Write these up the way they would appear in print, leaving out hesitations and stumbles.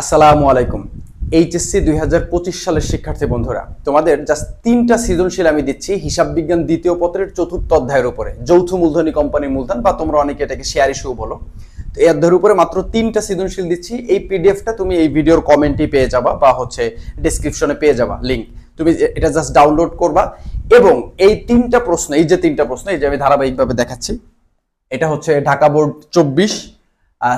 আসসালামু আলাইকুম। এইচএসসি 2025 সালের শিক্ষার্থী বন্ধুরা, তোমাদের জাস্ট 3টা সৃজনশীল আমি দিচ্ছি হিসাব বিজ্ঞান দ্বিতীয় পত্রের 4র্থ অধ্যায়ের উপরে, যৌথ মূলধনী কোম্পানির মূলধন, বা তোমরা অনেকে এটাকে শেয়ার ইস্যু বলো। তো এই অধ্যায়ের উপরে মাত্র 3টা সৃজনশীল দিচ্ছি। এই পিডিএফটা তুমি এই ভিডিওর কমেন্টে পেয়ে যাবা, বা ডেসক্রিপশনে পেয়ে যাবা লিংক। তুমি এটা জাস্ট ডাউনলোড করবা এবং এই 3টা প্রশ্ন, এই যে 3টা প্রশ্ন, এই যে আমি ধারাবাহিকভাবে দেখাচ্ছি, এটা হচ্ছে ঢাকা বোর্ড 24,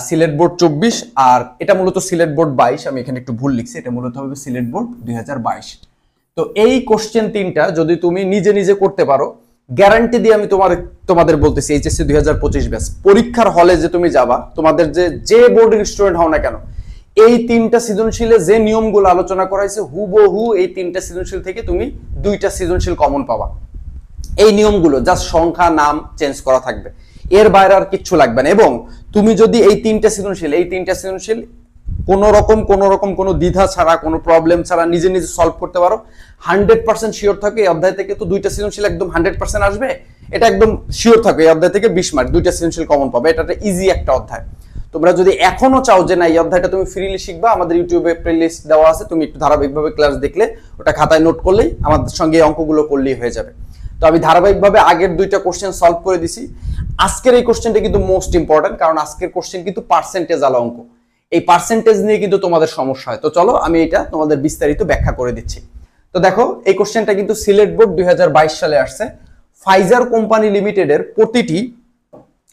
সিলেট বোর্ড 24, আর এটা মূলত সিলেট বোর্ড 22। আমি এখানে একটু ভুল লিখছি, এটা মূলত হবে সিলেট বোর্ড 2022। তো এই কোশ্চেন 3টা যদি তুমি নিজে নিজে করতে পারো, গ্যারান্টি দিয়ে আমি তোমাদের বলতেছি, এইচএসসি 2025 ব্যাচ পরীক্ষার হলে যে তুমি যাবা, তোমাদের যে বোর্ডের স্টুডেন্ট হও না কেন, এই 3টা সৃজনশীলে যে নিয়মগুলো আলোচনা করা হয়েছে হুবহু এই 3টা সৃজনশীল থেকে তুমি 2টা সৃজনশীল কমন পাবা। এই নিয়মগুলো জাস্ট সংখ্যা নাম চেঞ্জ করা থাকবে, এর বাইরে আর কিচ্ছু লাগবে না। এবং তুমি যদি এই 3টা সৃজনশীল কোনো রকম কোনো দ্বিধা ছাড়া, কোনো প্রবলেম ছাড়া নিজে নিজে সলভ করতে পারো, 100% শিওর থাকে এই অধ্যায় থেকে তো 2টা সৃজনশীল একদম 100% আসবে। এটা একদম শিওর থাকে এই অধ্যায় থেকে 20 মার্ক 2টা সৃজনশীল কমন পাবে। এটা একটা ইজি একটা অধ্যায়। তোমরা যদি এখনো চাও যে না এই অধ্যায়টা তুমি ফ্রিলি শিখবা, আমাদের ইউটিউবে প্লেলিস্ট দেওয়া আছে, তুমি একটু ধারাবাহিকভাবে ক্লাস দেখলে, ওটা খাতায় নোট করলেই আমাদের সঙ্গে এই অঙ্কগুলো করলেই হয়ে যাবে। তো আমি ধারাবাহিকভাবে আগের 2টা কোশ্চেন সলভ করে দিছি। আজকের এই কোশ্চেনটা কিন্তু মোস্ট ইম্পর্টেন্ট, কারণ আজকের কোশ্চেন কিন্তু পার্সেন্টেজ আলা অঙ্ক। এই পার্সেন্টেজ নিয়ে কিন্তু তোমাদের সমস্যা হয়। তো চলো আমি এটা তোমাদের বিস্তারিত ব্যাখ্যা করে দিচ্ছি। তো দেখো, এই কোশ্চেনটা কিন্তু সিলেট বোর্ড 2022 সালে আসছে। ফাইজার কোম্পানি লিমিটেডের প্রতিটি,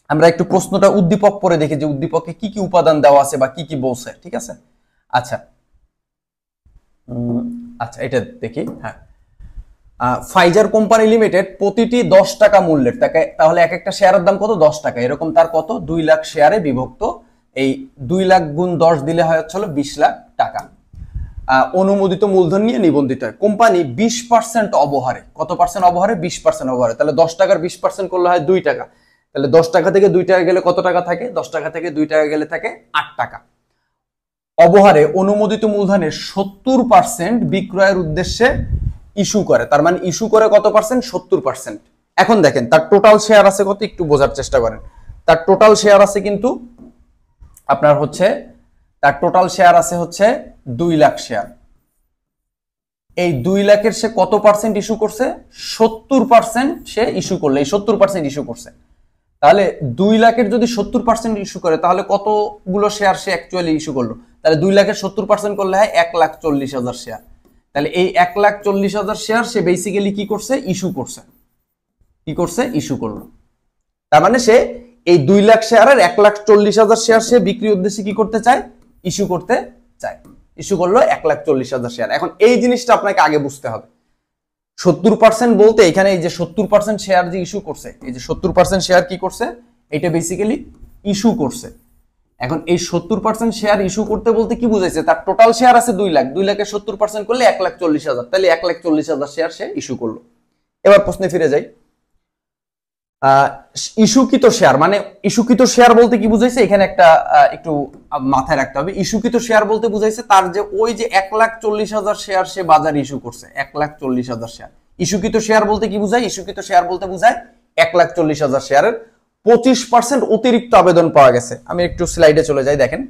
আমরা একটু প্রশ্নটা উদ্দীপক পরে দেখি যে উদ্দীপকে কি কি উপাদান দেওয়া আছে বা কি কি বলছে, ঠিক আছে? আচ্ছা আচ্ছা এটা দেখি। হ্যাঁ, ফাইজার কোম্পানি লিমিটেড প্রতিটি 10 টাকা মূল্যের, তাহলে এক একটা শেয়ারের দাম কত? 10 টাকা। এরকম তার কত? 2 লাখ শেয়ারে বিভক্ত। এই 2 লাখ গুণ 10 দিলে হয় হচ্ছে 20 লাখ টাকা। অনুমোদিত মূলধন নিয়ে নিবন্ধিত হয় কোম্পানি 20% অবহারে। কত পার্সেন্ট অবহারে? 20% অবহারে। তাহলে 10 টাকার 20% করলে হয় 2 টাকা। তাহলে 10 টাকা থেকে 2 টাকা গেলে কত টাকা থাকে? 10 টাকা থেকে 2 টাকা গেলে থাকে 8 টাকা। অবহারে অনুমোদিত মূলধনের 70% বিক্রয়ের উদ্দেশ্যে ইস্যু করে। তার মানে ইস্যু করে কত পার্সেন্ট? 70%। এখন দেখেন তার টোটাল শেয়ার আছে কত, একটু বোঝার চেষ্টা করেন। তার টোটাল শেয়ার আছে কিন্তু আপনার হচ্ছে, তার টোটাল শেয়ার আছে হচ্ছে 2 লাখ শেয়ার। এই 2 লাখের সে কত পার্সেন্ট ইস্যু করছে? 70% সে ইস্যু করলে, এই 70% ইস্যু করছে। তাহলে 2 লাখের যদি 70% ইস্যু করে, তাহলে কতগুলো শেয়ার সে অ্যাকচুয়ালি ইস্যু করলো? তাহলে 2 লাখের 70% করলে হয় 1,40,000 শেয়ার। তাহলে এই 1,40,000 শেয়ার সে বেসিক্যালি কি করছে? ইস্যু করছে। কি করছে? ইস্যু করলো। তার মানে সে এই 2 লাখ শেয়ারের 1,40,000 শেয়ার সে বিক্রির উদ্দেশ্যে কি করতে চায়? ইস্যু করতে চায়। ইস্যু করলো 1,40,000 শেয়ার। এখন এই জিনিসটা আপনাকে আগে বুঝতে হবে। 70% বলতে এখানে এই যে 70% শেয়ার যে ইস্যু করছে, এই যে 70% শেয়ার কি করছে? এটা বেসিক্যালি ইস্যু করছে। এখন এই 70% শেয়ার ইস্যু করতে বলতে কি বুঝাইছে? তার টোটাল শেয়ার আছে 2 লাখ, 2 লাখের 70% করলে 1,40,000, তাহলে 1,40,000 শেয়ার সে ইস্যু করলো। এবার প্রশ্নে ফিরে যাই। ইস্যুকৃত শেয়ার মানে, ইস্যুকৃত শেয়ার বলতে কি বুঝাইছে? এখানে একটা একটু মাথায় রাখতে হবে। ইস্যুকৃত শেয়ার বলতে বুঝাইছে তার যে ওই যে 1,40,000 শেয়ার সে বাজারে ইস্যু করছে, 1,40,000 শেয়ার। ইস্যুকৃত শেয়ার বলতে কি বুঝায়? ইস্যুকৃত শেয়ার বলতে বুঝায় 1,40,000 শেয়ারের 25% অতিরিক্ত আবেদন পাওয়া গেছে। আমি একটু স্লাইডে চলে যাই, দেখেন।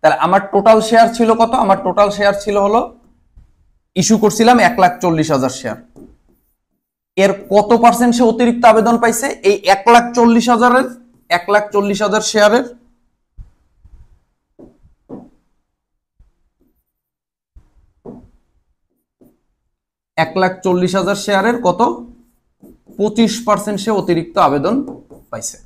তাহলে আমার টোটাল শেয়ার ছিল কত? আমার টোটাল শেয়ার ছিল হলো, ইস্যু করছিলাম 1,40,000 শেয়ার। এর কত পার্সেন্ট সে অতিরিক্ত আবেদন পাইছে? এই 1,40,000 শেয়ারের 1,40,000 শেয়ারের কত? 25% সে অতিরিক্ত আবেদন পাইছে।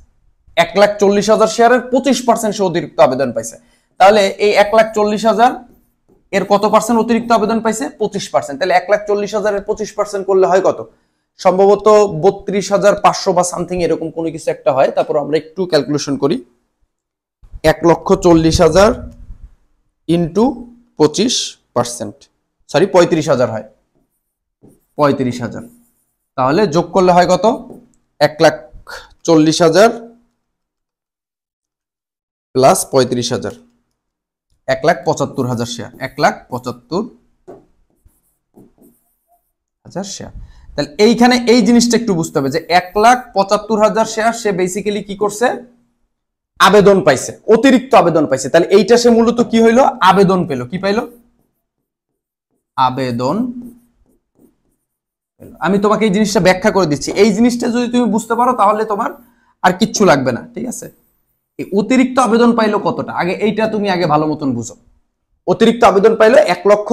1,40,000 শেয়ারের 25% সে অতিরিক্ত আবেদন পাইছে। তাহলে এই 1,40,000 এর কত পার্সেন্ট অতিরিক্ত আবেদন পাইছে? 25%। তাহলে 1,40,000 এর 25% করলে হয় কত? সম্ভবত 32,500 বা সামথিং এরকম কোনো কিছু একটা হয়। তারপর আমরা একটু ক্যালকুলেশন করি। 1,40,000 ইন্টু 25%, সরি 35,000 হয়, 35,000। তাহলে যোগ করলে হয় কত? 1,40,000 প্লাস 35,000, 1,75,000 শেয়ার, 1,75,000 শেয়ার। তাহলে এইখানে এই জিনিসটা একটু বুঝতে হবে যে 1,75,000 শেয়ার সে বেসিক্যালি কি করছে? আবেদন পাইছে, অতিরিক্ত আবেদন পাইছে, তাহলে এইটা সে মূলত কি হইলো, আবেদন পেলো। কি পাইলো? আবেদন। আমি তোমাকে এই জিনিসটা ব্যাখ্যা করে দিচ্ছি, এই জিনিসটা যদি তুমি বুঝতে পারো তাহলে তোমার আর কিচ্ছু লাগবে না, ঠিক আছে? এই অতিরিক্ত আবেদন পাইলো কতটা, আগে এইটা তুমি আগে ভালো মতন বুঝো। অতিরিক্ত আবেদন পাইলো 1 লক্ষ,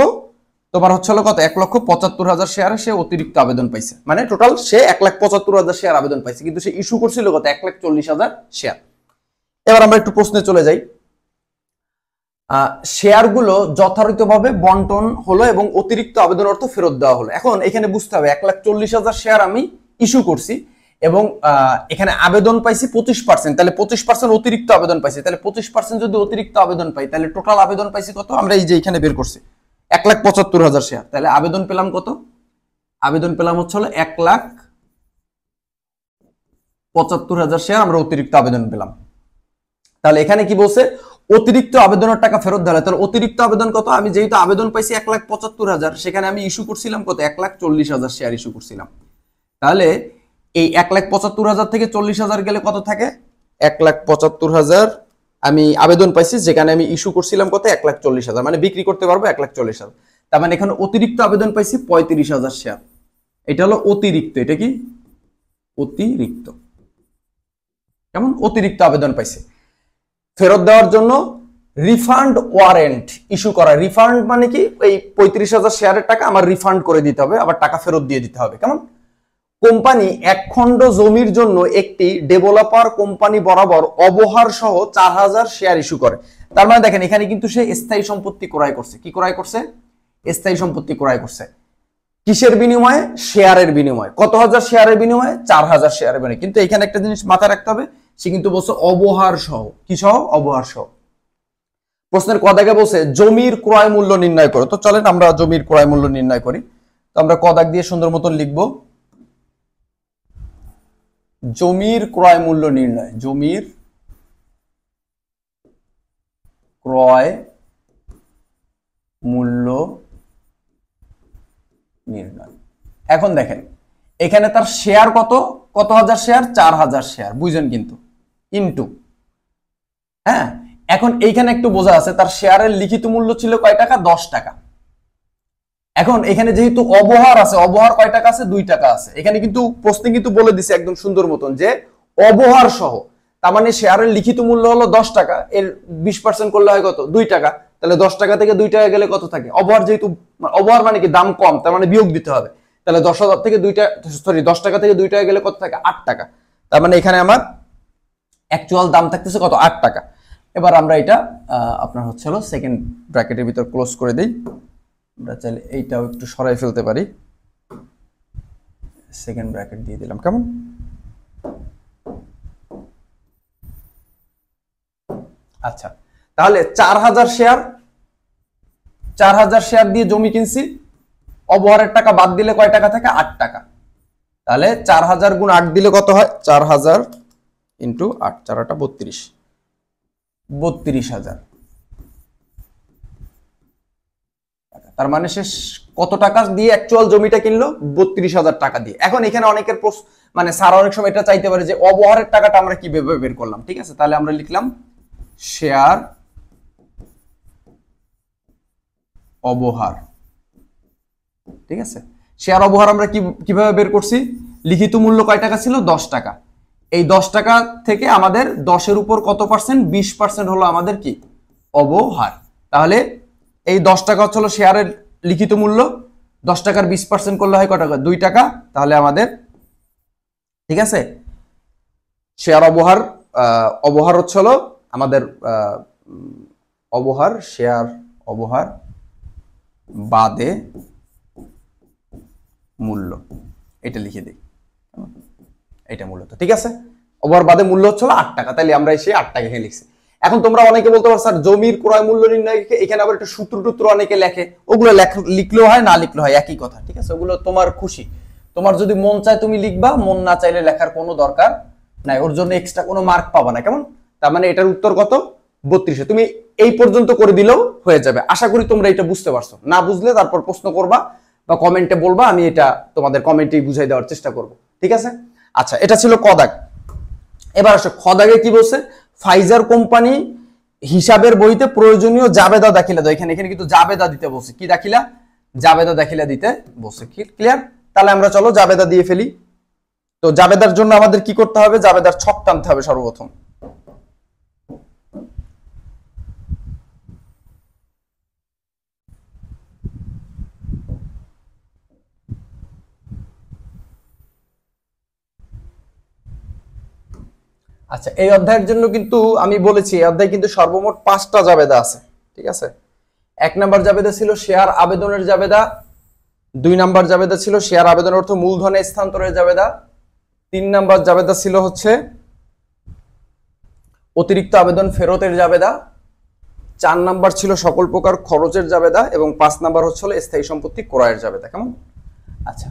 তোমার হচ্ছে কত, 1,75,000 শেয়ারে সে অতিরিক্ত আবেদন পাইছে, মানে টোটাল সে 1,75,000 শেয়ার আবেদন পাইছে, কিন্তু সে ইস্যু করছিল কত, 1,40,000 শেয়ার। এবার আমরা একটু প্রশ্নে চলে যাই। শেয়ারগুলো যথাযথভাবে বন্টন হলো এবং অতিরিক্ত আবেদন অর্থ ফেরত দেওয়া হলো। এখন এখানে বুঝতে হবে 1,40,000 শেয়ার আমি ইস্যু করছি এবং এখানে আবেদন পাইছি 25%, তাহলে 25% অতিরিক্ত আবেদন পাইছি, তাহলে 25% যদি অতিরিক্ত আবেদন পাই তাহলে টোটাল আবেদন পাইছি কত, আমরা এই যে এখানে বের করছি 1,75,000 শেয়ার, তাহলে আবেদন পেলাম কত, আবেদন পেলাম হচ্ছে 1,75,000 শেয়ার আমরা অতিরিক্ত আবেদন পেলাম। তাহলে এখানে কি বলছে, অতিরিক্ত আবেদনের টাকা ফেরত দেওয়া, তাহলে অতিরিক্ত আবেদন কত, আমি যেহেতু আবেদন পাইছি 1,75,000, সেখানে আমি ইস্যু করছিলাম কত, 1,40,000 শেয়ার ইস্যু করছিলাম। তাহলে এই 1,75,000 থেকে 40,000 গেলে কত থাকে, 1,75,000 আমি আবেদন পাইছি, যেখানে আমি ইস্যু করছিলাম কত, 1,40,000, মানে বিক্রি করতে পারবো 1,40,000। তার মানে এখানে অতিরিক্ত আবেদন পাইছি 35,000 শেয়ার, এটা হলো অতিরিক্ত। এটা কি অতিরিক্ত, কেমন, অতিরিক্ত আবেদন পাইছে। ফেরত দেওয়ার জন্য রিফান্ড ওয়ারেন্ট ইস্যু করা, রিফান্ড মানে কি, এই 35,000 শেয়ারের টাকা আমার রিফান্ড করে দিতে হবে, আবার টাকা ফেরত দিয়ে দিতে হবে। কেমন, কোম্পানি এক খণ্ড জমির জন্য একটি ডেভেলপার কোম্পানি বরাবর অবহার সহ 4,000 শেয়ার ইস্যু করে। তার মানে দেখেন এখানে কিন্তু সে স্থায়ী সম্পত্তি ক্রয় করছে। কি ক্রয় করছে, স্থায়ী সম্পত্তি ক্রয় করছে। কিসের বিনিময়ে, শেয়ারের বিনিময়ে। কত হাজার শেয়ারের বিনিময়ে, 4,000 শেয়ারের বিনিময়ে। কিন্তু এখানে একটা জিনিস মাথায় রাখতে হবে, সে কিন্তু বলছে অবহার সহ। কি সহ, অবহার সহ। প্রশ্নের ক দাগে বলছে জমির ক্রয় মূল্য নির্ণয় করো। তো চলেন আমরা জমির ক্রয় মূল্য নির্ণয় করি। তো আমরা ক দাগ দিয়ে সুন্দর মতন লিখবো জমির ক্রয় মূল্য নির্ণয়, জমির ক্রয় মূল্য নির্ণয়। এখন দেখেন এখানে তার শেয়ার কত, কত হাজার শেয়ার, 4,000 শেয়ার, বুঝেন কিন্তু, ইনটু, হ্যাঁ। এখন এইখানে একটু বোঝা আছে, তার শেয়ারের লিখিত মূল্য ছিল কয় টাকা, 10 টাকা। এখন এখানে যেহেতু অবহার আছে, অবহার কয় টাকা আছে, 2 টাকা আছে। এখানে কিন্তু প্রশ্নে কিন্তু বলে দিছে একদম সুন্দর মতন যে অবহার সহ, তার মানে শেয়ারের লিখিত মূল্য হলো 10 টাকা, এর 20% করলে হয় কত, 2 টাকা। তাহলে 10 টাকা থেকে 2 টাকা গেলে কত থাকে, অবহার, যেহেতু অবহার মানে কি দাম কম, তার মানে বিয়োগ দিতে হবে। তাহলে 10,000 থেকে 10 টাকা থেকে 2 টাকা গেলে কত থাকে, 8 টাকা। তার মানে এখানে আমার অ্যাকচুয়াল দাম থাকতেছে কত, 8 টাকা। এবার আমরা এটা আপনার হচ্ছে হলো সেকেন্ড ব্র্যাকেটের ভিতর ক্লোজ করে দিই। আমরা চাইলে এইটাও একটু সরাই ফেলতে পারি, সেকেন্ড ব্র্যাকেট দিয়ে দিলাম। কেমন, আচ্ছা। তাহলে 4,000 শেয়ার, 4,000 শেয়ার দিয়ে জমি কিনছি, অবহারের টাকা বাদ দিলে কয় টাকা থাকে, 8 টাকা। তাহলে 4,000 গুণ 8 দিলে কত হয়, 4,000 ইন্টু 8, 4 8 32, 32,000। তার মানে সে কত টাকা দিয়ে অ্যাকচুয়াল জমিটা কিনলো, 32,000 টাকা দিয়ে। এখন এখানে অনেকের মানে স্যার অনেক সময় এটা চাইতে পারে যে অবহারের টাকাটা আমরা কিভাবে বের করলাম। ঠিক আছে, তাহলে আমরা লিখলাম শেয়ার অবহার। ঠিক আছে, শেয়ার অবহার আমরা কিভাবে বের করছি, লিখিত মূল্য কয় টাকা ছিল, 10 টাকা। এই 10 টাকা থেকে আমাদের 10-এর উপর কত পার্সেন্ট, 20% হলো আমাদের কি, অবহার। তাহলে এই 10 টাকা হচ্ছিল শেয়ারের লিখিত মূল্য, 10 টাকার 20% করলে হয় কত টাকা, 2 টাকা। তাহলে আমাদের, ঠিক আছে, শেয়ার অবহার, অবহার হচ্ছিল আমাদের অবহার, শেয়ার অবহার বাদে মূল্য, এটা লিখে দিই, এটা মূলত। ঠিক আছে, অবহার বাদে মূল্য হচ্ছিল 8 টাকা, তাহলে আমরা এসে 8 টাকা এখানে লিখছি। এখন তোমরা অনেকে বলতে পারো স্যার জমির ক্রয় মূল্য নির্ণয় এখানে আবার একটু সূত্র টুত্র অনেকে লেখে, ওগুলো লিখলেও হয়, না লিখলেও হয়, একই কথা। ঠিক আছে, ওগুলো তোমার খুশি, তোমার যদি মন চায় তুমি লিখবা, মন না চাইলে লেখার কোনো দরকার নাই, ওর জন্য এক্সট্রা কোনো মার্ক পাবা না। কেমন, তার মানে এটার উত্তর কত, 32। তুমি এই পর্যন্ত করে দিলেও হয়ে যাবে। আশা করি তোমরা এটা বুঝতে পারছো। না বুঝলে তারপর প্রশ্ন করবা বা কমেন্টে বলবা, আমি এটা তোমাদের কমেন্টেই বুঝাই দেওয়ার চেষ্টা করব। ঠিক আছে, আচ্ছা, এটা ছিল ক দাগ। এবার আসো খ দাগে কি বলছে, ফাইজার কোম্পানি হিসাবের বইতে প্রয়োজনীয় জাবেদা দাখিলা দাও। এখানে কিন্তু জাবেদা দিতে বলছে, কি দাখিলা? জাবেদা দাখিলা দিতে বলছে। ক্লিয়ার? তাহলে আমরা চলো জাবেদা দিয়ে ফেলি। তো জাবেদার জন্য আমাদের কি করতে হবে? জাবেদার ছক টানতে হবে সর্বপ্রথম। আচ্ছা, এই অধ্যায়ের জন্য কিন্তু আমি বলেছি এই অধ্যায়ে কিন্তু সর্বমোট 5টা জাবেদা আছে, ঠিক আছে? 1 নাম্বার জাবেদা ছিল শেয়ার আবেদনের জাবেদা, 2 নাম্বার জাবেদা ছিল শেয়ার আবেদনের অর্থ মূলধনে স্থানান্তরের জাবেদা, 3 নাম্বার জাবেদা ছিল হচ্ছে অতিরিক্ত আবেদন ফেরতের জাবেদা, 4 নাম্বার ছিল সকল প্রকার খরচের জাবেদা এবং 5 নাম্বার হচ্ছে স্থায়ী সম্পত্তি ক্রয়ের জাবেদা। কেমন? আচ্ছা,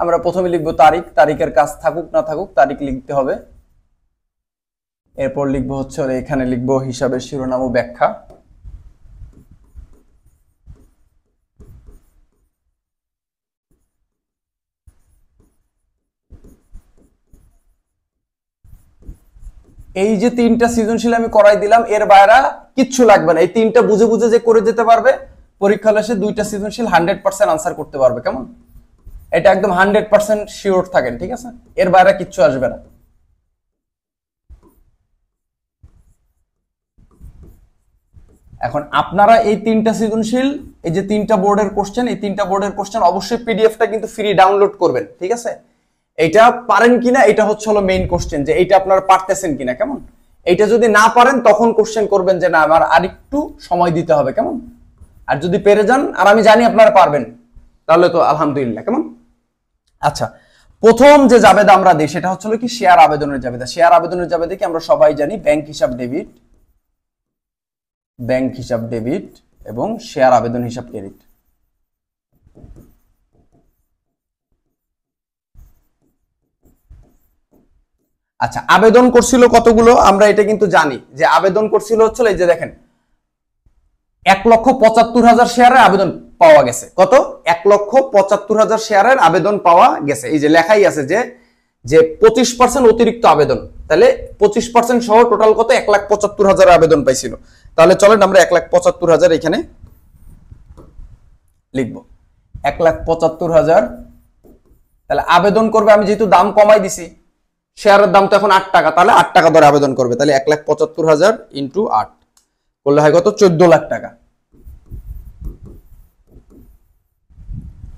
আমরা প্রথমে লিখবো তারিখ। তারিখের কাজ থাকুক না থাকুক তারিখ লিখতে হবে। এরপর লিখবো হচ্ছে এখানে লিখবো হিসাবের শিরোনাম ও ব্যাখ্যা। এই যে 3টা সৃজনশীল আমি করাই দিলাম, এর বাইরে কিচ্ছু লাগবে না। এই 3টা বুঝে বুঝে যে করে যেতে পারবে, পরীক্ষা হলে সে 2টা সৃজনশীল 100% আনসার করতে পারবে। কেমন? এটা একদম 100% শিওর থাকেন, ঠিক আছে? এর বাইরে কিচ্ছু আসবে না। এখন আপনারা এই 3টা সৃজনশীল, এই যে 3টা বোর্ডের কোশ্চেন, এই 3টা বোর্ডের কোশ্চেন অবশ্যই পিডিএফটা কিন্তু ফ্রি ডাউনলোড করবেন, ঠিক আছে? এটা পারেন কিনা এটা হচ্ছে মেইন কোশ্চেন, যে এইটা আপনারা পারতেছেন কিনা। কেমন? এইটা যদি না পারেন তখন কোশ্চেন করবেন যে না আমার আরেকটু সময় দিতে হবে। কেমন? আর যদি পেরে যান, আর আমি জানি আপনারা পারবেন, তাহলে তো আলহামদুলিল্লাহ। কেমন? আচ্ছা, প্রথম যে জাবেদা আমরা দিই সেটা হচ্ছে কি শেয়ার আবেদনের জাবেদা। শেয়ার আবেদনের জাবেদা কি আমরা সবাই জানি, ব্যাংক হিসাব ডেবিট, ব্যাংক হিসাব ডেবিট এবং শেয়ার আবেদন হিসাব ক্রেডিট। আচ্ছা, আবেদন করছিল কতগুলো আমরা এটা কিন্তু জানি, যে আবেদন করছিল হচ্ছে এই যে দেখেন 1,75,000 শেয়ারের আবেদন পাওয়া গেছে। কত? 1,75,000 শেয়ারের আবেদন পাওয়া গেছে। এই যে লেখাই আছে যে 25% অতিরিক্ত আবেদন, তাহলে 25% সহ টোটাল কত? 1,75,000 আবেদন পাইছিল। তাহলে চলেন আমরা 1,75,000 এখানে লিখবো। 1,75,000, তাহলে আবেদন করবে, আমি যেহেতু দাম কমাই দিছি, শেয়ারের দাম তো এখন 8 টাকা, তাহলে 8 টাকা ধরে আবেদন করবে। তাহলে 1,75,000 ইন্টু 8 করলে হয় কত? 14 লাখ টাকা।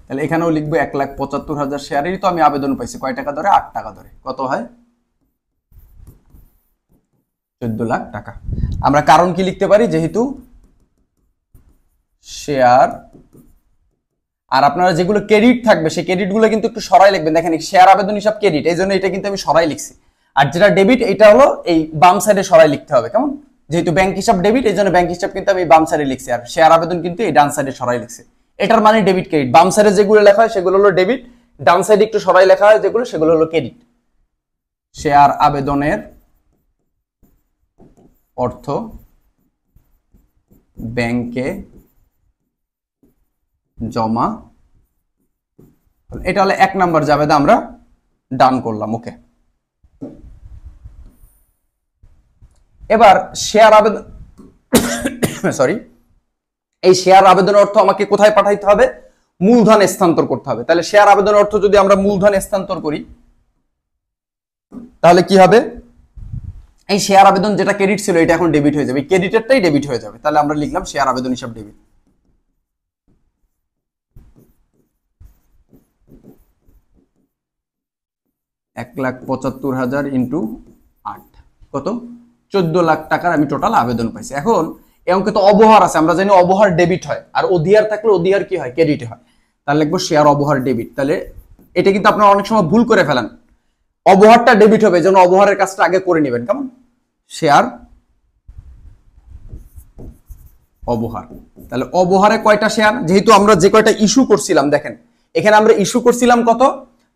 তাহলে এখানেও লিখবো 1,75,000 শেয়ারেরই তো আমি আবেদন পাইছি, কয় টাকা ধরে? 8 টাকা ধরে। কত হয়? 14 লাখ টাকা। আমরা কারণ কি লিখতে পারি? যেহেতু শেয়ার, আর আপনারা যেগুলো ক্রেডিট থাকবে সেই ক্রেডিট গুলো কিন্তু একটু সরাই লিখবেন। দেখেন শেয়ার আবেদন হিসাব ক্রেডিট, এই জন্য এটা কিন্তু আমি সরাই লিখছি। আর যেটা ডেবিট এটা হলো এই বাম সাইডে সরাই লিখতে হবে। কেমন? যেহেতু ব্যাংক হিসাব ডেবিট, এই জন্য ব্যাংক হিসাব কিন্তু আমি বাম সাইডে লিখছি, আর শেয়ার আবেদন কিন্তু এই ডান সাইডে সরাই লিখছি। এটার মানে ডেবিট ক্রেডিট। বাম সাইডে যেগুলো লেখা হয় সেগুলো হলো ডেবিট, ডান সাইডে একটু সরাই লেখা হয় যেগুলো, সেগুলো হলো ক্রেডিট। শেয়ার আবেদনের অর্থ ব্যাংকে জমা, এটা হলো 1 নাম্বার জাবেদা, আমরা ডান করলাম। ওকে, এবার শেয়ার আবেদন সরি, এই শেয়ার আবেদনের অর্থ আমাকে কোথায় পাঠাইতে হবে? মূলধন স্থানান্তর করতে হবে। তাহলে শেয়ার আবেদনের অর্থ যদি আমরা মূলধন স্থানান্তর করি তাহলে কি হবে? এই শেয়ার আবেদন যেটা ক্রেডিট ছিল এটা এখন ডেবিট হয়ে যাবে, ক্রেডিটেরটাই ডেবিট হয়ে যাবে। তাহলে আমরা লিখলাম শেয়ার আবেদন হিসাব ডেবিট। $1,75,000 ইন্টু 8 কত? 14 লাখ টাকার আমি টোটাল আবেদন পাইছি। এখন এই অঙ্কে তো অবহার আছে, আমরা জানি অবহার ডেবিট হয়, আর অধিহার থাকলে অধিহার কি হয়? ক্রেডিট হয়। তাহলে লিখবো শেয়ার অবহার ডেবিট। তাহলে এটা কিন্তু আপনারা অনেক সময় ভুল করে ফেলেন, অবহারটা ডেবিট হবে, যেন অবহারের কাজটা আগে করে নেবেন। কেমন? শেয়ার অবহার। তাহলে অবহারে কয়টা শেয়ার? যেহেতু আমরা যে কয়টা ইস্যু করছিলাম, দেখেন এখানে আমরা ইস্যু করছিলাম কত?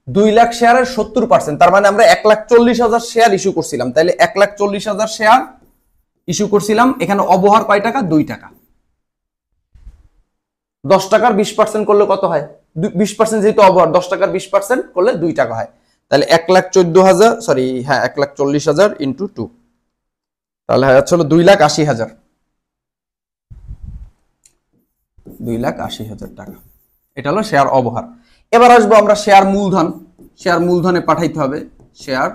2 লাখ শেয়ারের 70%, তার মানে আমরা 1,40,000 শেয়ার ইস্যু করছিলাম। তাহলে 1,40,000 শেয়ার ইস্যু করছিলাম। এখানে অবহার কয় টাকা? 2 টাকা। 10 টাকার 20% করলে কত হয়? 20% যেহেতু অবহার, 10 টাকার 20% করলে 2 টাকা হয়। তাহলে 1,14,000 সরি, হ্যাঁ 1,40,000 ইন্টু 2, তাহলে হচ্ছে হলো 2,80,000, 2,80,000 টাকা। এটা হলো শেয়ার অবহার। এবার আসবো আমরা শেয়ার মূলধন। শেয়ার মূলধনে পাঠাইতে হবে। শেয়ার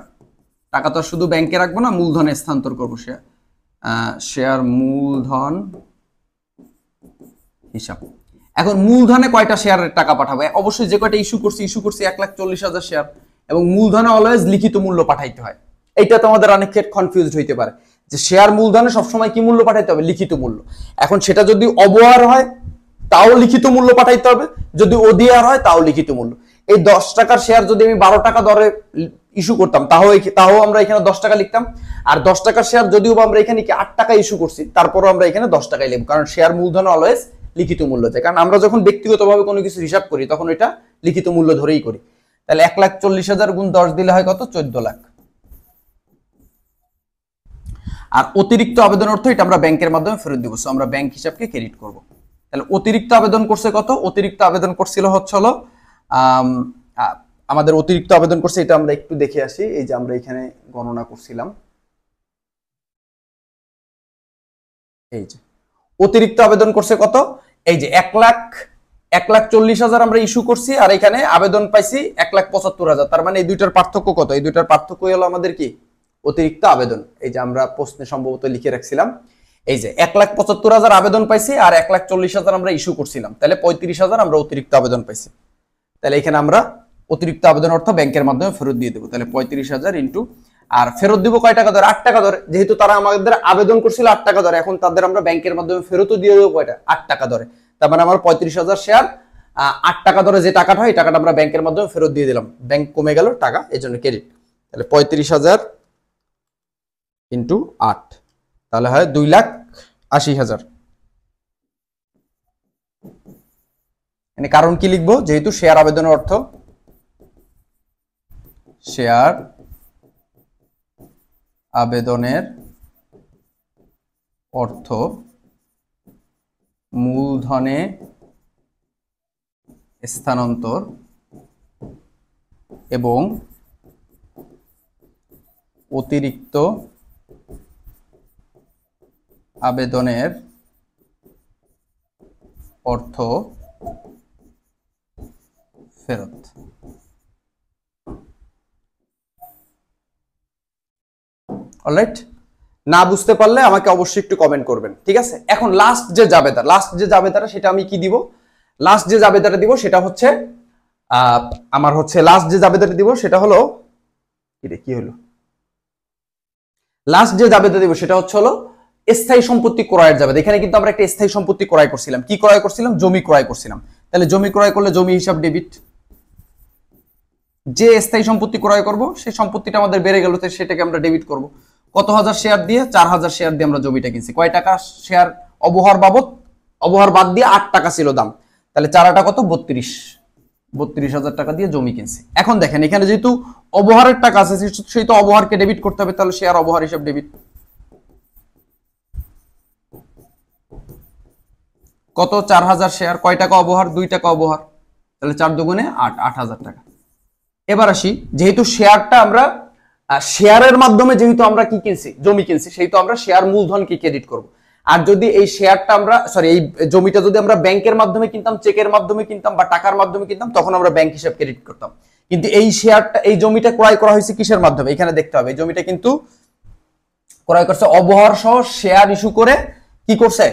টাকা তো শুধু ব্যাংকে রাখবো না, মূলধনে স্থানান্তর করবো। শেয়ার মূলধন হিসাব। এখন মূলধনে কয়টা শেয়ারের টাকা পাঠাবো? অবশ্যই যে কয়টা ইস্যু করছি 1,40,000 শেয়ার, এবং মূলধনে অলওয়েজ লিখিত মূল্য পাঠাইতে হয়। এইটা তোমাদের অনেক ক্ষেত্রে কনফিউজড হইতে পারে যে শেয়ার মূলধনে সবসময় কি মূল্য পাঠাইতে হবে? লিখিত মূল্য। এখন সেটা যদি অবহার হয় তাও লিখিত মূল্য পাঠাইতে হবে, যদি ওডিআর হয় তাও লিখিত মূল্য। এই 10 টাকার শেয়ার যদি আমি 12 টাকা দরে ইস্যু করতাম তাও আমরা এখানে 10 টাকা লিখতাম। আর 10 টাকার শেয়ার যদিও আমরা এখানে কি 8 টাকা ইস্যু করছি, তারপরও আমরা এখানে 10 টাকাই লিখব, কারণ শেয়ার মূলধনে অলওয়েজ লিখিত মূল্য যায়। কারণ আমরা যখন ব্যক্তিগতভাবে কোনো কিছু হিসাব করি তখন ওইটা লিখিত মূল্য ধরেই করি। তাহলে 1,40,000 গুণ 10 দিলে হয় কত? 14 লাখ। আর অতিরিক্ত আবেদন অর্থ এটা আমরা ব্যাংকের মাধ্যমে ফেরত দিব, সো আমরা ব্যাংক হিসাবকে ক্রেডিট করব। তাহলে অতিরিক্ত আবেদন করছে কত? অতিরিক্ত আবেদন করছিল হচ্ছে হলো আমাদের অতিরিক্ত আবেদন করছে, এটা আমরা একটু দেখে আসি। এই যে আমরা এখানে গণনা করছিলাম, এই যে অতিরিক্ত আবেদন করছে কত? এই যে 1,40,000 আমরা ইস্যু করছি, আর এখানে আবেদন পাইছি 1,75,000। তার মানে এই দুইটার পার্থক্য কত? এই দুইটার পার্থক্য হলো আমাদের কি? অতিরিক্ত আবেদন। এই যে আমরা প্রশ্নে সম্ভবত লিখে রাখছিলাম, এই যে 1,75,000 আবেদন পাইছি আর 1,40,000 আমরা ইস্যু করছিলাম, তাহলে 35,000 আমরা অতিরিক্ত আবেদন পাইছি। তাহলে এখানে আমরা অতিরিক্ত আবেদন অর্থ ব্যাংকের মাধ্যমে ফেরত দিয়ে দেবো। তাহলে 35,000 ইন্টু, আর ফেরত দিব কয় টাকা ধরে? 8 টাকা ধরে। যেহেতু তারা আমাদের আবেদন করছিল 8 টাকা ধরে, এখন তাদের আমরা ব্যাংকের মাধ্যমে ফেরতও দিয়ে দেবো কয়টা? 8 টাকা ধরে। তার মানে আমার 35,000 শেয়ার 8 টাকা ধরে যে টাকাটা হয়, এই টাকাটা আমরা ব্যাংকের মাধ্যমে ফেরত দিয়ে দিলাম। ব্যাংক কমে গেল টাকা, এই জন্য ক্রেডিট। তাহলে 35,000 ইন্টু 8, তাহলে হয় 2,80,000। মানে কারণ কি লিখবো? যেহেতু শেয়ার আবেদনের অর্থ, শেয়ার আবেদনের অর্থ মূলধনে স্থানান্তর এবং অতিরিক্ত আবেদনের অর্থ ফেরত। অলরাইট, না বুঝতে পারলে আমাকে অবশ্যই একটু কমেন্ট করবেন, ঠিক আছে? এখন লাস্ট যে জাবেদাটা সেটা আমি কি দিব? লাস্ট যে জাবেদাটা দিব সেটা হচ্ছে আমার হচ্ছে লাস্ট যে জাবেদাটা দিব সেটা হলো কি হলো? লাস্ট যে জাবেদা দিব সেটা হচ্ছে হলো স্থায়ী সম্পত্তি ক্রয়ের জাবেদা। এখানে কিন্তু আমরা একটা স্থায়ী সম্পত্তি ক্রয় করছিলাম। কি ক্রয় করছিলাম? জমি ক্রয় করছিলাম। তাহলে জমি ক্রয় করলে জমি হিসাব ডেবিট। যে স্থায়ী সম্পত্তি ক্রয় করব সেই সম্পত্তিটা আমাদের বেড়ে গেল, সেটাকে আমরা ডেবিট করব। কত হাজার শেয়ার দিয়ে? 4,000 শেয়ার দিয়ে আমরা জমিটা কিনছি। কয় টাকা শেয়ার? অবহার বাদ দিয়ে 8 টাকা ছিল দাম। তাহলে 4 কত? 32,000 টাকা দিয়ে জমি কিনছি। এখন দেখেন এখানে যেহেতু অবহারের টাকা আছে, সেই তো অবহারকে ডেবিট করতে হবে। তাহলে শেয়ার অবহার হিসাব ডেবিট। কত? 4,000 শেয়ার। কয় টাকা অবহার? 2 টাকা অবহার। তাহলে 4 দুগুণে 8, 8,000 টাকা। এবার আসি, যেহেতু শেয়ারটা আমরা শেয়ারের মাধ্যমে যেহেতু আমরা কি কিনছি? জমি কিনছি, সেই তো আমরা শেয়ার মূলধনকে ক্রেডিট করব। আর যদি এই শেয়ারটা আমরা এই জমিটা যদি আমরা ব্যাংকের মাধ্যমে কিনতাম, চেকের মাধ্যমে কিনতাম বা টাকার মাধ্যমে কিনতাম, তখন আমরা ব্যাংক হিসাব ক্রেডিট করতাম। কিন্তু এই শেয়ারটা, এই জমিটা ক্রয় করা হয়েছে কিসের মাধ্যমে? এখানে দেখতে হবে, এই জমিটা কিন্তু ক্রয় করছে অবহার সহ শেয়ার ইস্যু করে। কি করছে?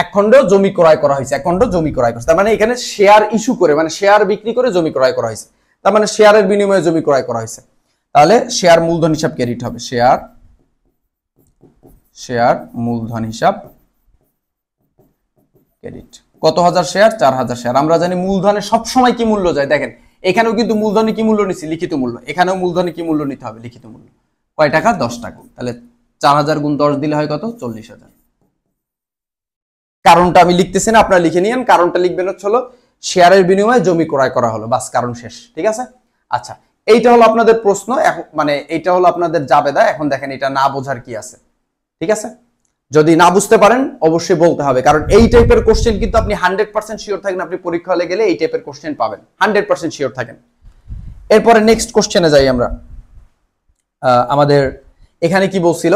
এক খণ্ড জমি ক্রয় করা হয়েছে, এক খণ্ড জমি ক্রয় করছে। তার মানে এখানে শেয়ার ইস্যু করে, মানে শেয়ার বিক্রি করে জমি ক্রয় করা হয়েছে। তার মানে শেয়ারের বিনিময়ে জমি ক্রয় করা হয়েছে। তাহলে শেয়ার মূলধন হিসাব ক্রেডিট হবে। শেয়ার মূলধন হিসাব ক্রেডিট। কত হাজার শেয়ার? 4,000 শেয়ার। আমরা জানি মূলধনে সবসময় কি মূল্য যায়। দেখেন এখানেও কিন্তু মূলধনে কি মূল্য নিচ্ছি? লিখিত মূল্য। এখানেও মূলধনে কি মূল্য নিতে হবে? লিখিত মূল্য। কয় টাকা? 10 টাকা। তাহলে 4,000 গুণ 10 দিলে হয় কত? 40,000। কারণটা আমি লিখতেছি না, আপনারা লিখে নিয়েন। কারণটা লিখবেন হচ্ছে হলো শেয়ারের বিনিময়ে জমি ক্রয় করা হলো, বাস, কারণ শেষ। ঠিক আছে? আচ্ছা, এইটা হলো আপনাদের প্রশ্ন, মানে এইটা হলো আপনাদের জাবেদা। এখন দেখেন এটা না বোঝার কি আছে? ঠিক আছে, যদি না বুঝতে পারেন অবশ্যই বলতে হবে, কারণ এই টাইপের কোশ্চেন কিন্তু আপনি 100% শিওর থাকেন, আপনি পরীক্ষা হলে গেলে এই টাইপের কোশ্চেন পাবেন, 100% শিওর থাকেন। এরপরে নেক্সট কোশ্চেনে যাই আমরা। আমাদের এখানে কি বলছিল,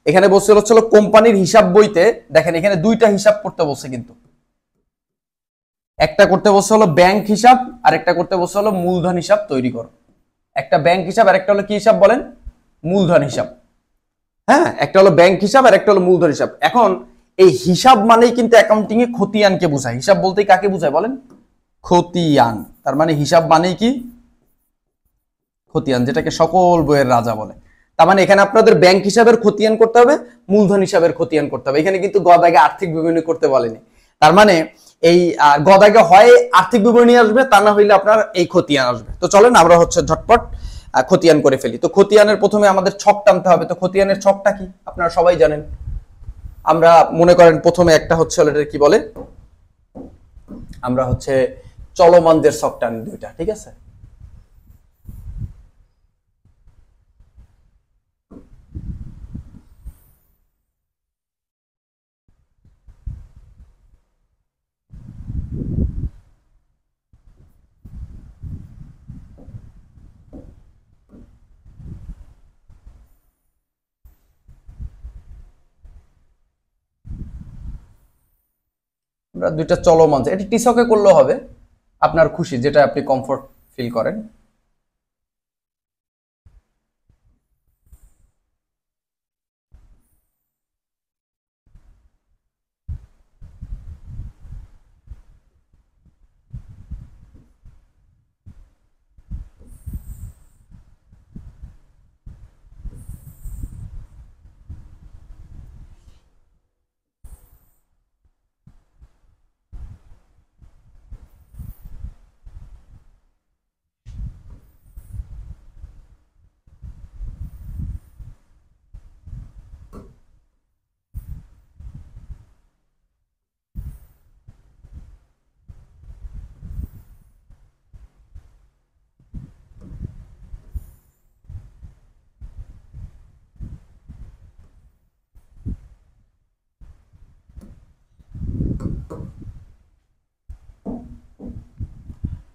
এখানে বলছিল হচ্ছিল কোম্পানির হিসাব বইতে, দেখেন এখানে দুইটা হিসাব করতে বলছে, কিন্তু একটা করতে বলছে হলো ব্যাংক হিসাব আর একটা করতে বলছে হলো মূলধন হিসাব তৈরি করো। একটা ব্যাংক হিসাব আর একটা হলো কি হিসাব বলেন, মূলধন হিসাব। হ্যাঁ, একটা হলো ব্যাংক হিসাব আর একটা হলো মূলধন হিসাব। এখন এই হিসাব মানেই কিন্তু অ্যাকাউন্টিং এ খতিয়ানকে বোঝায়। হিসাব বলতে কাকে বোঝায় বলেন, খতিয়ান। তার মানে হিসাব মানেই কি, খতিয়ান, যেটাকে সকল বইয়ের রাজা বলে। তার মানে এখানে আপনাদের ব্যাংক হিসাবের খতিয়ান করতে হবে, মূলধন হিসাবের খতিয়ান করতে হবে। এখানে কিন্তু গদাগে আর্থিক বিবরণী করতে বলেনি। তার মানে এই গদাগে হয় আর্থিক বিবরণী আসবে, তা না হইলে আপনার এই খতিয়ান আসবে। তো চলেন আমরা হচ্ছে ঝটপট খতিয়ান করে ফেলি। তো খতিয়ানের প্রথমে আমাদের ছক টানতে হবে। তো খতিয়ানের ছকটা কি আপনারা সবাই জানেন। আমরা মনে করেন প্রথমে একটা হচ্ছে এটা কি বলে, আমরা হচ্ছে চলমানদের ছক টানি দুইটা, ঠিক আছে। আমরা দুইটা চলমান, এটি টিসকে করলেও হবে, আপনার খুশি, যেটা আপনি কমফোর্ট ফিল করেন।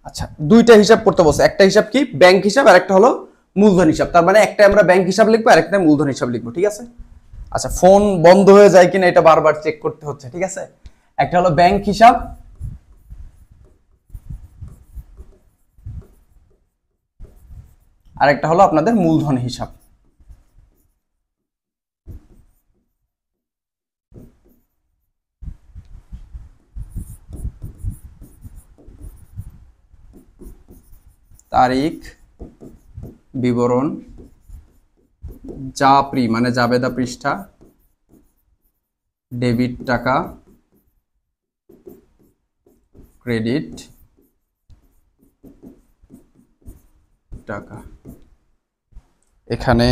আচ্ছা, দুইটা হিসাব করতে বলছে। একটা হিসাব কি, ব্যাংক হিসাব, আর একটা হলো মূলধন হিসাব। তার মানে একটা আমরা ব্যাংক হিসাব লিখবো আর একটা মূলধন হিসাব লিখবো, ঠিক আছে। আচ্ছা, ফোন বন্ধ হয়ে যায় কিনা এটা বারবার চেক করতে হচ্ছে, ঠিক আছে। একটা হলো ব্যাংক হিসাব, আর একটা হলো আপনাদের মূলধন হিসাব। তারিখ, বিবরণ, জাপ্রি মানে জাবেদা পৃষ্ঠা, ডেবিট টাকা, ক্রেডিট টাকা। এখানে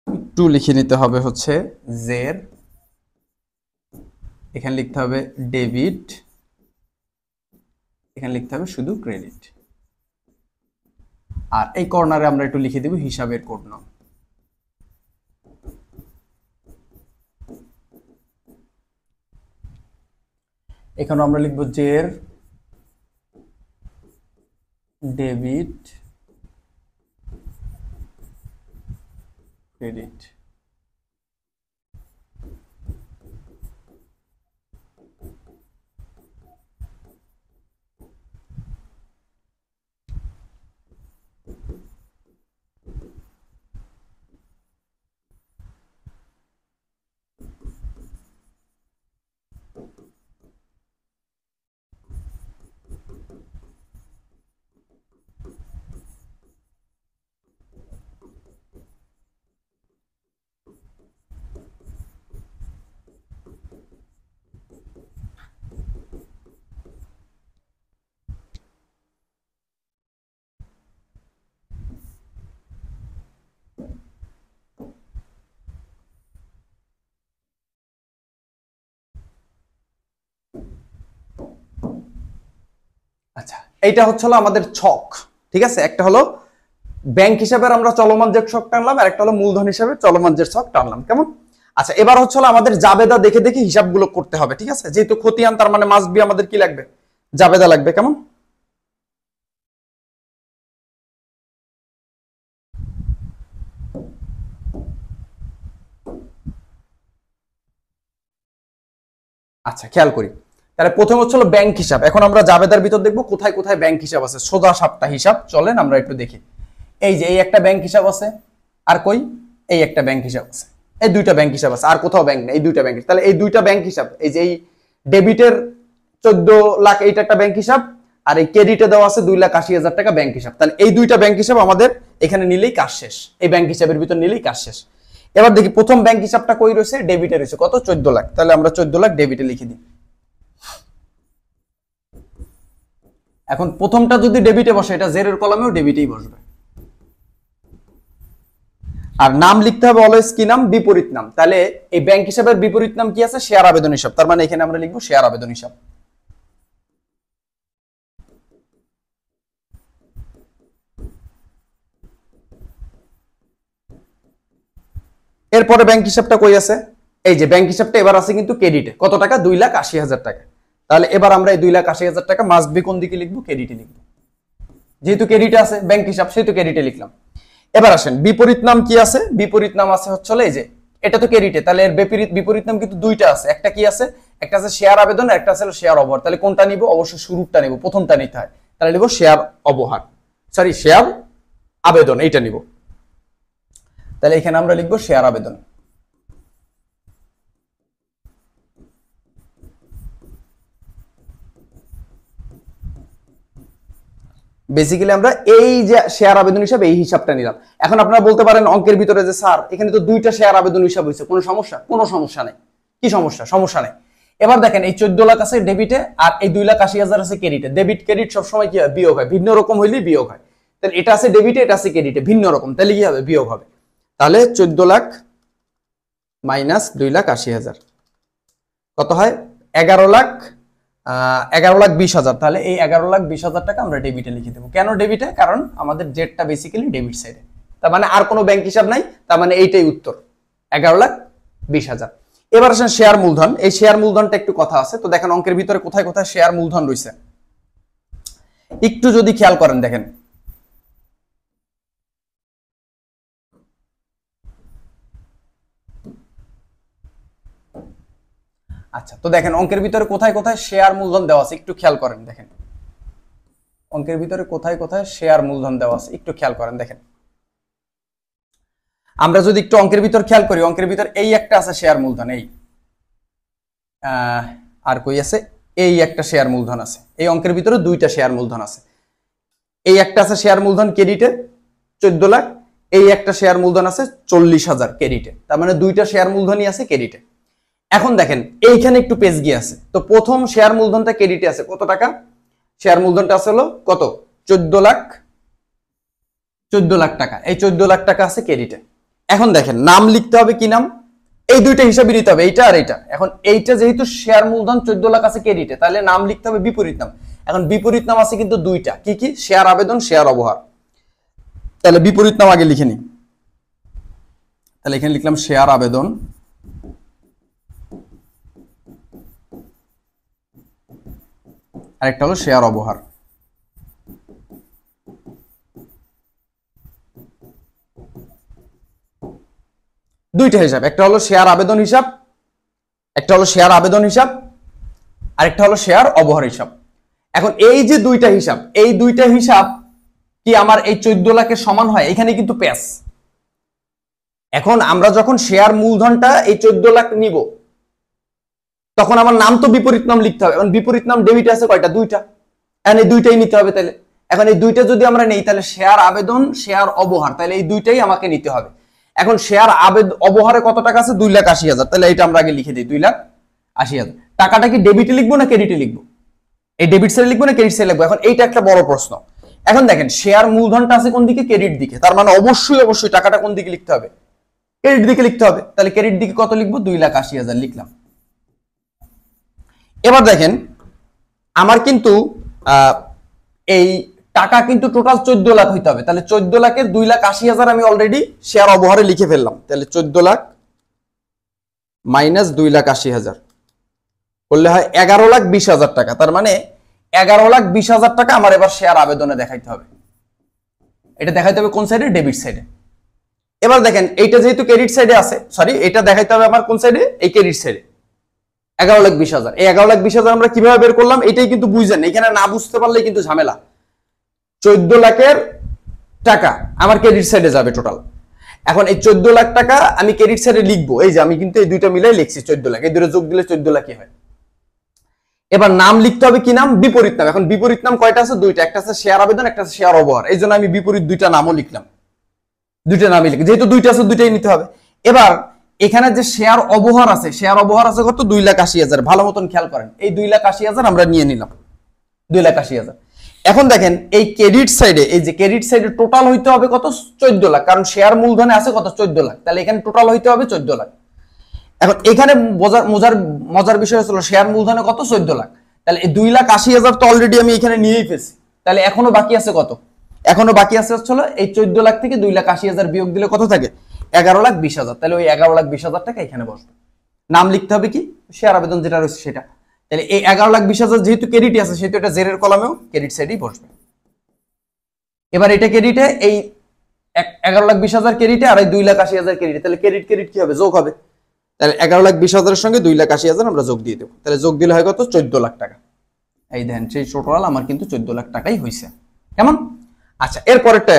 একটু লিখে নিতে হবে হচ্ছে জের, এখানে লিখতে হবে ডেবিট, এখানে লিখতে হবে শুধু ক্রেডিট। আর এই কর্নারে আমরা একটু লিখে দিব হিসাবের কোড নাম। এখানে আমরা লিখব জের, ডেবিট, ক্রেডিট। আচ্ছা, এইটা হচ্ছে আমাদের ছক, ঠিক আছে। একটা হলো ব্যাংক হিসাবে আমরা চলমান যে ছক টানলাম, আর একটা হলো মূলধন হিসাবে চলমান যে ছক টানলাম, কেমন। আচ্ছা, এবার হচ্ছে আমাদের জাবেদা দেখে দেখে হিসাবগুলো করতে হবে, ঠিক আছে। যেহেতু খতিয়ান, তার মানে মাস্ট বি আমাদের কি লাগবে, জাবেদা লাগবে, কেমন। আচ্ছা খেয়াল করি, তাহলে প্রথম হচ্ছে হলো ব্যাংক হিসাব। এখন আমরা জাবেদার ভিতর দেখবো কোথায় কোথায় ব্যাংক হিসাব আছে, সোজা সাপটা হিসাব। চলেন আমরা একটু দেখি। এই যে এই একটা ব্যাংক হিসাব আছে, আর কই এই একটা ব্যাংক হিসাব আছে, এই দুইটা ব্যাংক হিসাব আছে, আর কোথাও ব্যাংক নেই, এই দুইটা ব্যাংক। তাহলে এই দুইটা ব্যাংক হিসাব, এই যে এই ডেবিটের 14 লাখ এইটা একটা ব্যাংক হিসাব, আর এই ক্রেডিটে দেওয়া আছে 2,80,000 টাকা ব্যাংক হিসাব। তাহলে এই দুইটা ব্যাংক হিসাব আমাদের এখানে নিলেই কাজ শেষ, এই ব্যাংক হিসাবের ভিতর নিলেই কাজ শেষ। এবার দেখি প্রথম ব্যাংক হিসাবটা কই রয়েছে, ডেবিটে রয়েছে, কত 14 লাখ। তাহলে আমরা 14 লাখ ডেবিটে লিখে দিই। এখন প্রথমটা যদি ডেবিটে বসে, এটা জেরের কলামেও ডেবিটেই বসবে। আর নাম লিখতে হবে অলওয়েজ কি নাম, বিপরীত নাম। তাহলে এই ব্যাংক হিসাবের বিপরীত নাম কি আছে, শেয়ার আবেদন হিসাব। তার মানে এখানে আমরা লিখবো শেয়ার আবেদন হিসাব। এরপরে ব্যাংক হিসাবটা কই আছে, এই যে ব্যাংক হিসাবটা এবার আছে কিন্তু ক্রেডিটে, কত টাকা, 2,80,000 টাকা। তাহলে এবার আমরা এই 2,80,000 টাকা মাস্ট বি কোন দিকে লিখবো, ক্রেডিটে লিখবো। যেহেতু ক্রেডিটে আছে ব্যাংক হিসাব, সেহেতু ক্রেডিটে লিখলাম। এবার আসেন বিপরীত নাম কি আছে, বিপরীত নাম আছে হচ্ছে এই যে এটা তো ক্রেডিটে, তাহলে এর বিপরীত নাম কিন্তু দুইটা আছে। একটা কি আছে, একটা আছে শেয়ার আবেদন, একটা আছে শেয়ার অবহার। তাহলে কোনটা নিব, অবশ্যই শুরুটা নিব, প্রথমটা নিতে হয়। তাহলে নিব শেয়ার অবহার, সরি শেয়ার আবেদন, এইটা নিব। তাহলে এখানে আমরা লিখবো শেয়ার আবেদন। বেসিক্যালি আমরা এই যে শেয়ার আবেদন হিসাব, এই হিসাবটা নিলাম। এখন আপনারা বলতে পারেন অঙ্কের ভিতরে যে স্যার এখানে তো দুইটা শেয়ার আবেদন হিসাব হয়েছে, কোনো সমস্যা? কোনো সমস্যা নেই। কি সমস্যা? সমস্যা নেই। এবার দেখেন এই 14 লাখ আছে ডেবিটে, আর এই 2,80,000 আছে ক্রেডিটে। ডেবিট ক্রেডিট সবসময় কি হয়, বিয়োগ হয়, ভিন্ন রকম হইলে বিয়োগ হয়। তাহলে এটা আছে ডেবিটে, এটা আছে ক্রেডিটে, ভিন্ন রকম, তাহলে কি হবে, বিয়োগ হবে। তাহলে 14 লাখ মাইনাস 2,80,000 কত হয়, 11,20,000। তাহলে এই 11,20,000 টাকা আমরা ডেবিটে লিখে দেবো। কেন ডেবিটে? কারণ আমাদের ডেটটা বেসিক্যালি ডেবিট সাইডে, তার মানে আর কোনো ব্যাংক হিসাব নাই, তার মানে এইটাই উত্তর, 11,20,000। এবার আসেন শেয়ার মূলধন। এই শেয়ার মূলধনটা একটু কথা আছে, তো দেখেন অঙ্কের ভিতরে কোথায় কোথায় শেয়ার মূলধন রয়েছে একটু যদি খেয়াল করেন, দেখেন আচ্ছা, তো দেখেন অঙ্কের ভিতরে কোথায় কোথায় শেয়ার মূলধন দেওয়া আছে একটু খেয়াল করেন। দেখেন অঙ্কের ভিতরে কোথায় কোথায় শেয়ার মূলধন দেওয়া আছে একটু খেয়াল করেন। দেখেন আমরা যদি একটু অঙ্কের ভিতর খেয়াল করি, অঙ্কের ভিতর এই একটা আছে শেয়ার মূলধন, এই আর কই আছে, এই একটা শেয়ার মূলধন আছে। এই অঙ্কের ভিতরে দুইটা শেয়ার মূলধন আছে। এই একটা আছে শেয়ার মূলধন ক্রেডিটে 14 লাখ, এই একটা শেয়ার মূলধন আছে 40,000 ক্রেডিটে, তার মানে দুইটা শেয়ার মূলধনই আছে ক্রেডিটে। এখন দেখেন এইখানে একটু পেজ গিয়ে আছে, তো প্রথম শেয়ার মূলধনটা ক্রেডিটে আছে কত টাকা, শেয়ার মূলধনটা আছে হলো কত, 14 লাখ টাকা। এই 14 লাখ টাকা আছে ক্রেডিটে। এখন দেখেন নাম লিখতে হবে কি নাম, এই দুইটা হিসাবে নিতে হবে, এইটা আর এইটা। এখন এইটা যেহেতু শেয়ার মূলধন 14 লাখ আছে ক্রেডিটে, তাহলে নাম লিখতে হবে বিপরীত নাম। এখন বিপরীত নাম আছে কিন্তু দুইটা, কি কি, শেয়ার আবেদন, শেয়ার অবহার। তাহলে বিপরীত নাম আগে লিখে নি। তাহলে এখানে লিখলাম শেয়ার আবেদন, আরেকটা হলো শেয়ার অবহার। দুইটা হিসাব, একটা হলো শেয়ার আবেদন হিসাব, একটা হলো শেয়ার আবেদন হিসাব, আরেকটা হলো শেয়ার অবহার হিসাব। এখন এই যে দুইটা হিসাব, এই দুইটা হিসাব কি আমার এই 14 লাখের সমান হয়? এখানে কিন্তু প্যাস। এখন আমরা যখন শেয়ার মূলধনটা এই 14 লাখ নিব, তখন আমার নাম তো বিপরীত নাম লিখতে হবে। এখন বিপরীত নাম ডেবিটে আছে কয়টা, দুইটা, এখন এই দুইটাই নিতে হবে। তাহলে এখন এই দুইটা যদি আমরা নেই, তাহলে শেয়ার আবেদন, শেয়ার অবহার, তাহলে এই দুইটাই আমাকে নিতে হবে। এখন শেয়ার অবহারে কত টাকা আছে, 2,80,000। তাহলে এটা আমরা আগে লিখে দিই, 2,80,000। টাকাটা কি ডেবিটে লিখবো না ক্রেডিটে লিখবো, এই ডেবিট সাইডে লিখবো না ক্রেডিট সাইডে লিখবো? এখন এইটা একটা বড় প্রশ্ন। এখন দেখেন শেয়ার মূলধনটা আছে কোন দিকে, ক্রেডিট দিকে, তার মানে অবশ্যই টাকাটা কোন দিকে লিখতে হবে, ক্রেডিট দিকে লিখতে হবে। তাহলে ক্রেডিট দিকে কত লিখবো, 2,80,000 লিখলাম। এবার দেখেন আমার কিন্তু এই টাকা কিন্তু টোটাল 14 লাখ হইতে হবে। তাহলে 14 লাখের 2,80,000 আমি অলরেডি শেয়ার অবহারে লিখে ফেললাম। তাহলে 14 লাখ মাইনাস 2,80,000 করলে হয় 11,20,000 টাকা। তার মানে 11,20,000 টাকা আমার এবার শেয়ার আবেদনে দেখাইতে হবে। এটা দেখাইতে হবে কোন সাইডে, ডেবিট সাইডে। এবার দেখেন এইটা যেহেতু ক্রেডিট সাইডে আছে, সরি এটা দেখাইতে হবে আমার কোন সাইডে, এই ক্রেডিট সাইডে। 11,20,000। এই 11,20,000 আমরা কিভাবে বের করলাম এটাই কিন্তু বুঝছেন, এখানে না বুঝতে পারলে কিন্তু ঝামেলা। 14 লাখের টাকা আমার ক্রেডিট সাইডে যাবে টোটাল। এখন এই 14 লাখ টাকা আমি ক্রেডিট সাইডে লিখবো, এই যে আমি কিন্তু এই দুইটা মিলাই লিখছি 14 লাখ, এই দুটো যোগ দিলে 14 লাখই হয়। এবার নাম লিখতে হবে কি নাম? বিপরীত নাম। এখন বিপরীত নাম কয়টা আছে? দুইটা, একটা আছে শেয়ার আবেদন, একটা আছে শেয়ার অবহার। এই জন্য আমি বিপরীত দুইটা নামও লিখলাম, দুইটা নামই লিখি, যেহেতু দুইটা আছে দুইটাই নিতে হবে। এবার এখানে যে শেয়ার অবহার আছে, শেয়ার অবহার আছে কত? 2,80,000। ভালো মতন খেয়াল করেন, এই 2,80,000 আমরা নিয়ে নিলাম, 2,80,000। এখন দেখেন এই ক্রেডিট সাইডে, এই যে ক্রেডিট সাইডে টোটাল হইতে হবে কত? 14 লাখ, কারণ শেয়ার মূলধনে আছে কত? 14 লাখ, তাহলে এখানে টোটাল হইতে হবে 14 লাখ। এখন এখানে মজার বিষয় হলো শেয়ার মূলধনে কত? 14 লাখ। তাহলে এই 2,80,000 তো অলরেডি আমি এখানে নিয়েই ফেলছি, তাহলে এখনো বাকি আছে কত? এখনো বাকি আছে হচ্ছে 14 লাখ থেকে 2,80,000 বিয়োগ দিলে কত থাকে? 11,20,000। তাহলে ওই 11,20,000 টাকা এখানে বসবে। নাম লিখতে হবে কি? শেয়ার আবেদন যেটা রয়েছে সেটা। তাহলে এই 11,20,000 যেহেতু ক্রেডিটে আছে সেহেতু এটা জেরের কলামেও ক্রেডিট সাইডেই বসবে। এবার এটা ক্রেডিটে, এই 11,20,000 ক্রেডিটে আর এই 2,80,000 ক্রেডিটে, তাহলে ক্রেডিট কি হবে? যোগ হবে। তাহলে 11,20,000 এর সঙ্গে 2,80,000 আমরা যোগ দিয়ে দেবো, তাহলে যোগ দিলে হয় কত? 14 লাখ টাকা। এই দেখেন সেই টোটাল আমার কিন্তু 14 লাখ টাকাই হয়েছে। কেমন? আচ্ছা, এরপরেরটা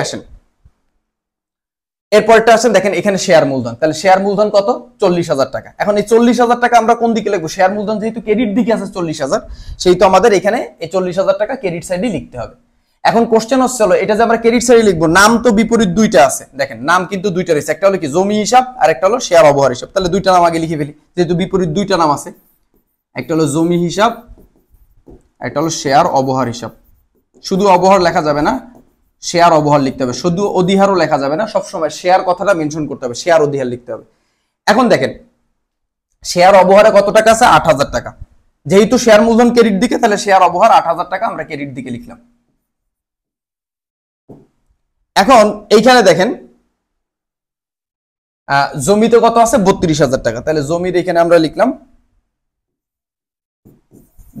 আসেন, দেখেন এখানে শেয়ার মূলধন। তাহলে শেয়ার মূলধন কত? 40,000 টাকা। এখন এই 40,000 টাকা আমরা কোন দিকে লিখবো? শেয়ার মূলধন যেহেতু ক্রেডিট দিকে আছে 40,000, সেই তো আমাদের এখানে এই 40,000 টাকা ক্রেডিট সাইডে লিখতে হবে। এখন কোশ্চেন হচ্ছে এটা যে আমরা ক্রেডিট সাইডে লিখবো, নাম তো বিপরীত দুইটা আছে, দেখেন নাম কিন্তু দুইটা রয়েছে, একটা হলো কি জমি হিসাব আর একটা হলো শেয়ার অবহার হিসাব। তাহলে দুইটা নাম আগে লিখে ফেলি, যেহেতু বিপরীত দুইটা নাম আছে, একটা হলো জমি হিসাব, একটা হলো শেয়ার অবহার হিসাব। শুধু অবহার লেখা যাবে না, শেয়ার অবহার লিখতে হবে। শুধু অধিহারও লেখা যাবে না, সবসময় শেয়ার কথাটা মেনশন করতে হবে, শেয়ার অধিহার লিখতে হবে। এখন দেখেন শেয়ার অবহারে কত টাকা আছে? 8,000 টাকা। যেহেতু শেয়ার মূলধন ক্রেডিট দিকে, তাহলে শেয়ার অবহার 8,000 টাকা আমরা ক্রেডিট দিকে লিখলাম। এখন এইখানে দেখেন জমিতে কত আছে? 32,000 টাকা। তাহলে জমির এখানে আমরা লিখলাম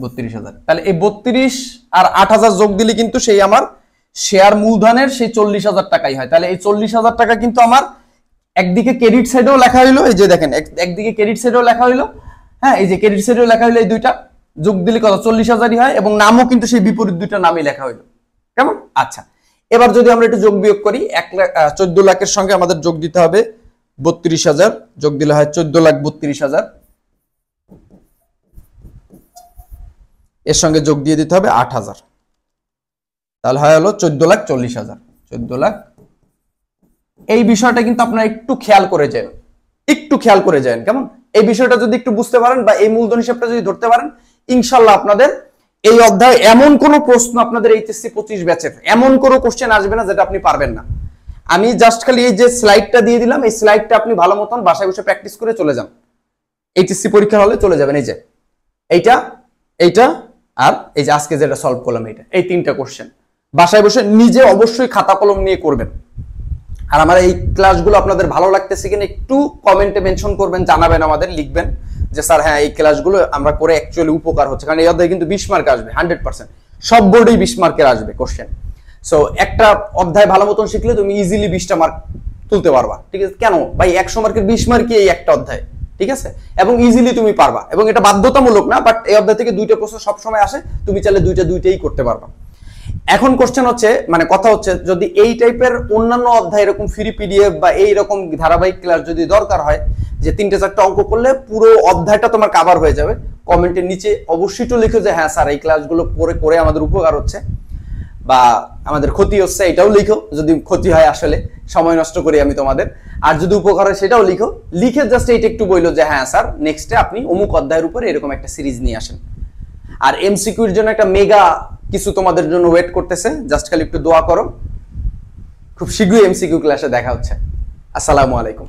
32,000। তাহলে এই 32 আর 8,000 যোগ দিলে কিন্তু সেই আমার শেয়ার মূলধনের সেই 40,000 টাকাই হয়। তাহলে এই 40,000 টাকা কিন্তু আমার একদিকে ক্রেডিট সাইডেও লেখা হইলো, এই যে দেখেন একদিকে ক্রেডিট সাইডেও লেখা হইলো, হ্যাঁ এই যে ক্রেডিট সাইডেও লেখা হইলো, এই দুইটা যোগ দিলে কত? 40,000ই হয়, এবং নামও কিন্তু সেই বিপরীত দুইটা নামই লেখা হইলো। কেমন? আচ্ছা, এবার যদি আমরা একটু যোগ বিয়োগ করি, 14 লাখের সঙ্গে আমাদের যোগ দিতে হবে 32,000, যোগ দিলে হয় 14,32,000, এর সঙ্গে যোগ দিয়ে দিতে হবে 8,000, তাহলে হয় হলো 14,40,000। 14 লাখ। এই বিষয়টা কিন্তু আপনারা একটু খেয়াল করে যান, কেমন? এই বিষয়টা যদি একটু বুঝতে পারেন বা এই মূলধন হিসাবটা যদি ধরতে পারেন, ইনশাল্লাহ আপনাদের এই অধ্যায়ে এমন কোনো প্রশ্ন আপনাদের এইচএসসি 25 ব্যাচের এমন কোনো কোশ্চেন আসবে না যেটা আপনি পারবেন না। আমি জাস্ট খালি এই যে স্লাইডটা দিয়ে দিলাম, এই স্লাইডটা আপনি ভালো মতন বাসায় বসে প্র্যাকটিস করে চলে যান, এইচএসসি পরীক্ষা হলে চলে যাবেন। এই যে এইটা আর এই যে আজকে যেটা সলভ করলাম, এই তিনটা কোশ্চেন বাসায় বসে নিজে অবশ্যই খাতা কলম নিয়ে করবেন। আর আমার এই ক্লাসগুলো আপনাদের ভালো লাগতেছে কিনা একটু কমেন্টে মেনশন করবেন, জানাবেন, আমাদের লিখবেন যে স্যার হ্যাঁ এই ক্লাসগুলো আমরা করে অ্যাকচুয়ালি উপকার হচ্ছে। কারণ এই অধ্যায়ে কিন্তু 20 মার্ক আসবে, 100%, সব বোর্ডেই 20 মার্কের আসবে কোশ্চেন। সো একটা অধ্যায় ভালো মতন শিখলে তুমি ইজিলি 20টা মার্ক তুলতে পারবা। ঠিক আছে? কেন ভাই 100 মার্কের 20 মার্কই এই একটা অধ্যায়, ঠিক আছে? এবং ইজিলি তুমি পারবা, এবং এটা বাধ্যতামূলক না, বাট এই অধ্যায় থেকে দুইটা প্রশ্ন সবসময় আসে, তুমি চাইলে দুইটাই করতে পারবা। এখন কোশ্চেন হচ্ছে, মানে কথা হচ্ছে, যদি এই টাইপের অন্যান্য অধ্যায় এরকম ফ্রি পিডিএফ বা এইরকম ধারাবাহিক ক্লাস যদি দরকার হয়, যে 3-4টা অঙ্ক করলে পুরো অধ্যায়টা তোমার কভার হয়ে যাবে, কমেন্টের নিচে অবশ্যই তো লিখো যে হ্যাঁ স্যার এই ক্লাসগুলো করে আমাদের উপকার হচ্ছে বা আমাদের ক্ষতি হচ্ছে, এটাও লিখো। যদি ক্ষতি হয় আসলে সময় নষ্ট করি আমি তোমাদের, আর যদি উপকার হয় সেটাও লিখো। লিখে জাস্ট এইটা একটু বললো যে হ্যাঁ স্যার নেক্সটে আপনি অমুক অধ্যায়ের উপরে এরকম একটা সিরিজ নিয়ে আসেন। আর এমসিকিউর জন্য একটা মেগা কিছু তোমাদের জন্য ওয়েট করতেছে, জাস্ট খালি একটু দোয়া করো। খুব শীঘ্রই এমসিকিউ ক্লাসে দেখা হচ্ছে। আসসালামু আলাইকুম।